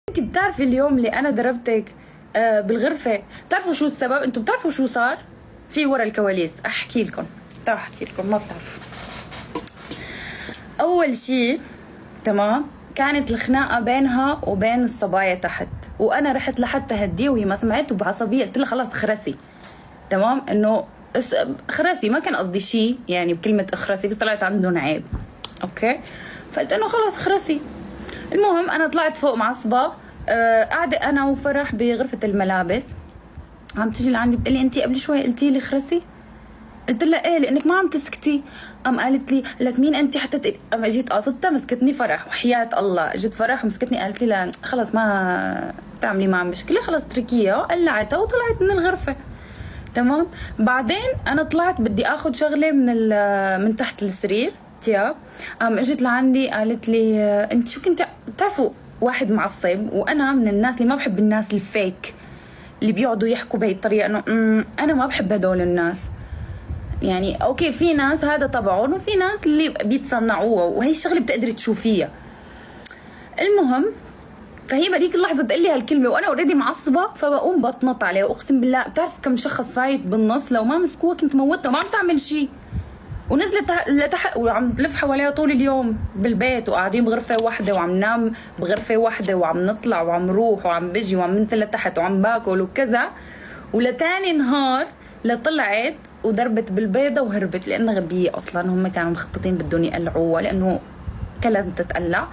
انت بتعرفي اليوم اللي انا ضربتك بالغرفه، بتعرفوا شو السبب؟ انتوا بتعرفوا شو صار في ورا الكواليس؟ احكي لكم، تعالوا احكي لكم، ما بتعرفوا. اول شيء تمام، كانت الخناقه بينها وبين الصبايا تحت، وانا رحت لحتى هديه وهي ما سمعت، وبعصبيه قلت لها خلاص اخرسي. تمام، انه اخرسي، ما كان قصدي شيء يعني بكلمه اخرسي، بس طلعت عندهم عيب. اوكي، فقلت انه خلاص اخرسي. المهم انا طلعت فوق معصبه، قاعده انا وفرح بغرفه الملابس، عم تجي لعندي بتقلي انت قبل شوي قلتي لي خرسي. قلت لها ايه لانك ما عم تسكتي. قالت لي لك مين انت حتى اجيت قاصدتها، مسكتني فرح وحياه الله، اجت فرح ومسكتني قالت لي لا خلص ما تعملي معها مشكله، خلص اتركيها، قلعتها وطلعت من الغرفه. تمام، بعدين انا طلعت بدي اخذ شغله من تحت السرير تياب، اجت لعندي قالت لي انت شو كنت بتعرفوا واحد معصب، وانا من الناس اللي ما بحب الناس الفيك اللي بيقعدوا يحكوا بهي الطريقه، انه انا ما بحب هدول الناس. يعني اوكي في ناس هذا طبعهم، وفي ناس اللي بيتصنعوها، وهي الشغله بتقدري تشوفيها. المهم فهي بهذيك اللحظه تقول لي هالكلمه وانا اوريدي معصبه، فبقوم بتنط عليها، واقسم بالله بتعرف كم شخص فايت بالنص، لو ما مسكوها كنت موتها، ما عم تعمل شيء. ونزلت لتحت وعم تلف حواليها طول اليوم بالبيت، وقاعدين بغرفه واحده، وعم نام بغرفه واحده، وعم نطلع وعم نروح وعم بجي وعم ننزل لتحت وعم باكل وكذا. ولتاني نهار لطلعت وضربت بالبيضه وهربت، لانها غبيه اصلا، هم كانوا مخططين بدهم يقلعوها لانه كان لازم تتقلع.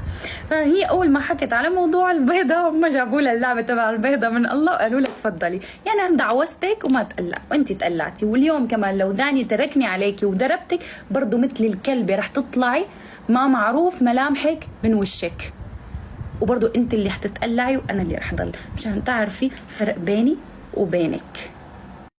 فهي اول ما حكت على موضوع البيضه، هم جابوا لها اللعبه تبع البيضه من الله وقالوا لها تفضلي، يعني انا دعوستك وما تقلع وانت تقلعتي، واليوم كمان لو داني تركني عليكي وضربتك برضه مثل الكلبه رح تطلعي، ما معروف ملامحك من وشك، وبرضه انت اللي حتتقلعي وانا اللي رح ضل، مشان تعرفي الفرق بيني وبينك.